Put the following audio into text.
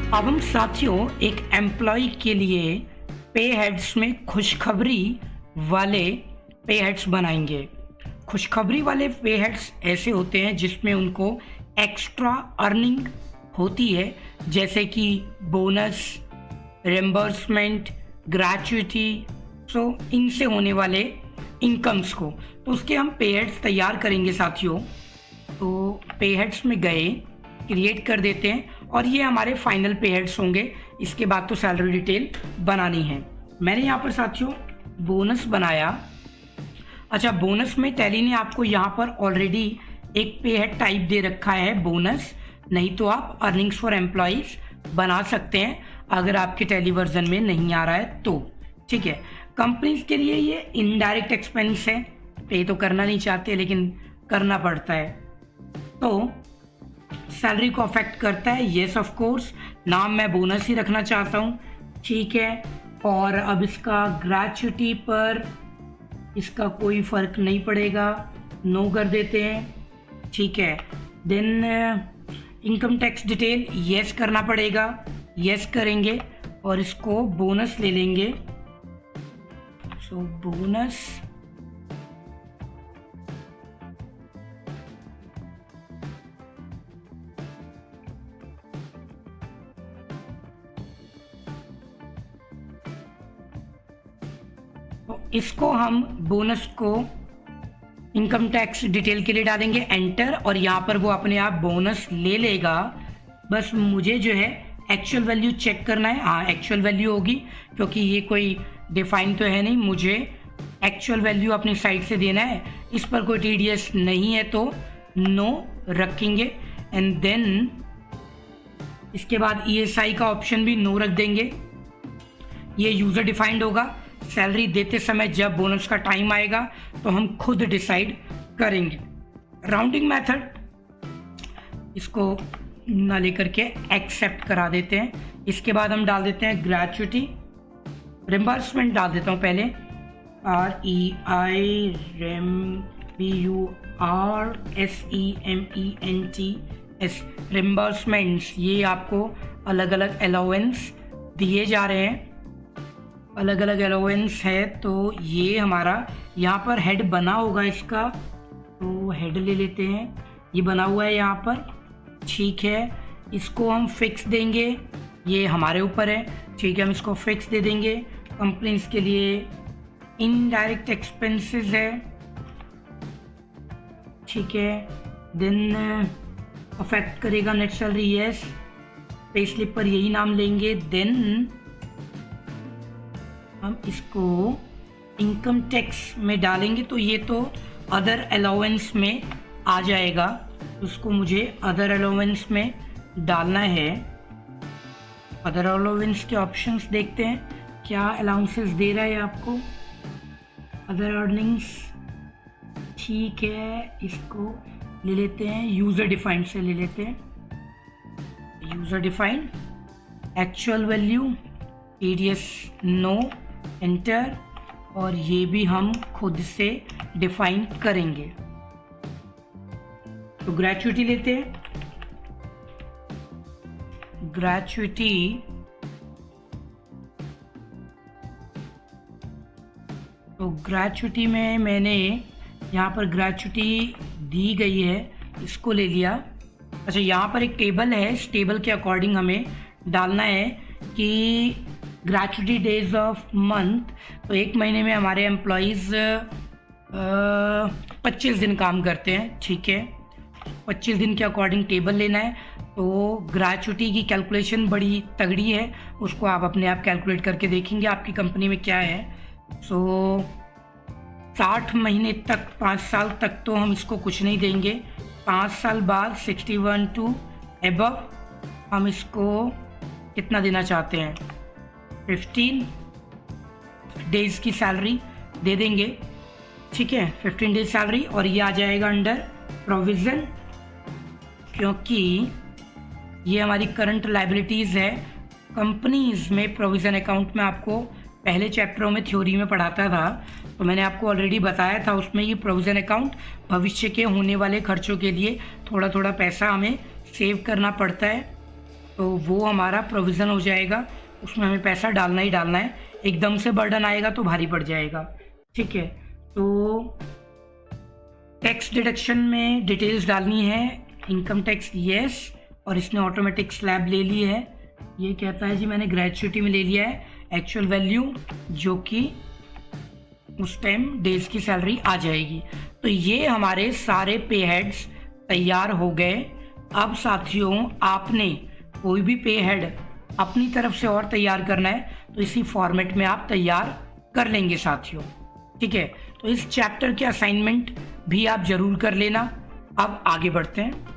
अब हम साथियों एक एम्प्लॉय के लिए पे हेड्स में खुशखबरी वाले पे हेड्स बनाएंगे। खुशखबरी वाले पे हेड्स ऐसे होते हैं जिसमें उनको एक्स्ट्रा अर्निंग होती है, जैसे कि बोनस, रिम्बर्समेंट, ग्रेच्युटी, सो इनसे होने वाले इनकम्स को। तो उसके हम पे हेड्स तैयार करेंगे साथियों। तो पे हेड्स में गए, क्रिएट कर देते हैं और ये हमारे फाइनल पे हेड्स होंगे। इसके बाद तो सैलरी डिटेल बनानी है। मैंने यहाँ पर साथियों बोनस बनाया। अच्छा, बोनस में टैली ने आपको यहाँ पर ऑलरेडी एक पे हेड टाइप दे रखा है बोनस, नहीं तो आप अर्निंग्स फॉर एम्प्लॉइज बना सकते हैं अगर आपके टैली वर्जन में नहीं आ रहा है तो। ठीक है, कंपनीज के लिए ये इनडायरेक्ट एक्सपेंस है, पे तो करना नहीं चाहते लेकिन करना पड़ता है, तो सैलरी को अफेक्ट करता है। येस ऑफ कोर्स, नाम मैं बोनस ही रखना चाहता हूँ। ठीक है, और अब इसका ग्रेच्युटी पर इसका कोई फर्क नहीं पड़ेगा, नो कर देते हैं। ठीक है, then income tax detail yes करना पड़ेगा, येस करेंगे और इसको बोनस ले लेंगे। सो बोनस तो इसको हम बोनस को इनकम टैक्स डिटेल के लिए डालेंगे एंटर, और यहाँ पर वो अपने आप बोनस ले लेगा। बस मुझे जो है एक्चुअल वैल्यू चेक करना है। हाँ, एक्चुअल वैल्यू होगी क्योंकि ये कोई डिफाइन तो है नहीं, मुझे एक्चुअल वैल्यू अपनी साइड से देना है। इस पर कोई टीडीएस नहीं है तो नो रखेंगे एंड देन इसके बाद ईएसआई का ऑप्शन भी नो रख देंगे। ये यूज़र डिफाइंड होगा। सैलरी देते समय जब बोनस का टाइम आएगा तो हम खुद डिसाइड करेंगे। राउंडिंग मेथड, इसको ना लेकर के एक्सेप्ट करा देते हैं। इसके बाद हम डाल देते हैं ग्रेच्युटी, रिम्बर्समेंट डाल देता हूँ पहले, REIMBURSEMENTS, रिम्बर्समेंट्स। ये आपको अलग अलग अलाउंस दिए जा रहे हैं, अलग अलग अलाउंस है। तो ये हमारा यहाँ पर हेड बना होगा इसका, तो हेड ले लेते हैं। ये बना हुआ है यहाँ पर। ठीक है, इसको हम फिक्स देंगे, ये हमारे ऊपर है। ठीक है, हम इसको फिक्स दे देंगे। कंपनीज के लिए इनडायरेक्ट एक्सपेंसेस है। ठीक है, देन अफेक्ट करेगा net salary, yes. Pay slip पर यही नाम लेंगे। देन हम इसको इनकम टैक्स में डालेंगे, तो ये तो अदर अलाउंस में आ जाएगा, उसको मुझे अदर अलाउंस में डालना है। अदर अलाउंस के ऑप्शंस देखते हैं, क्या अलाउंसेस दे रहा है आपको अदर अर्निंग्स। ठीक है, इसको ले लेते हैं, यूज़र डिफाइंड से ले लेते हैं। User defined, actual value, TDS no, enter, और ये भी हम खुद से डिफाइन करेंगे। तो ग्रेच्युटी लेते हैं। ग्रेच्युटी तो ग्रेच्युटी में मैंने यहाँ पर ग्रेच्युटी दी गई है, इसको ले लिया। अच्छा, यहाँ पर एक टेबल है, इस टेबल के अकॉर्डिंग हमें डालना है कि ग्रेच्युटी डेज ऑफ मंथ। तो एक महीने में हमारे एम्प्लॉयज़ 25 दिन काम करते हैं। ठीक है, 25 दिन के अकॉर्डिंग टेबल लेना है। तो ग्रेच्युटी की कैलकुलेशन बड़ी तगड़ी है, उसको आप अपने आप कैलकुलेट करके देखेंगे आपकी कंपनी में क्या है। सो 60 महीने तक, 5 साल तक तो हम इसको कुछ नहीं देंगे। 5 साल बाद 61 टू एबव हम इसको कितना देना चाहते हैं, 15 डेज़ की सैलरी दे देंगे। ठीक है, 15 डेज सैलरी, और ये आ जाएगा अंडर प्रोविज़न, क्योंकि ये हमारी करंट लाइबिलिटीज़ है। कंपनीज में प्रोविज़न अकाउंट में आपको पहले चैप्टरों में थ्योरी में पढ़ाता था, तो मैंने आपको ऑलरेडी बताया था उसमें ये प्रोविज़न अकाउंट भविष्य के होने वाले खर्चों के लिए थोड़ा थोड़ा पैसा हमें सेव करना पड़ता है। तो वो हमारा प्रोविज़न हो जाएगा, उसमें हमें पैसा डालना ही डालना है। एकदम से बर्डन आएगा तो भारी पड़ जाएगा। ठीक है, तो टैक्स डिडक्शन में डिटेल्स डालनी है, इनकम टैक्स येस, और इसने ऑटोमेटिक स्लैब ले ली है। ये कहता है जी मैंने ग्रेचुइटी में ले लिया है एक्चुअल वैल्यू, जो कि उस टाइम डेज की सैलरी आ जाएगी। तो ये हमारे सारे पे हेड्स तैयार हो गए। अब साथियों, आपने कोई भी पे हेड अपनी तरफ से और तैयार करना है तो इसी फॉर्मेट में आप तैयार कर लेंगे साथियों। ठीक है, तो इस चैप्टर के असाइनमेंट भी आप जरूर कर लेना। अब आगे बढ़ते हैं।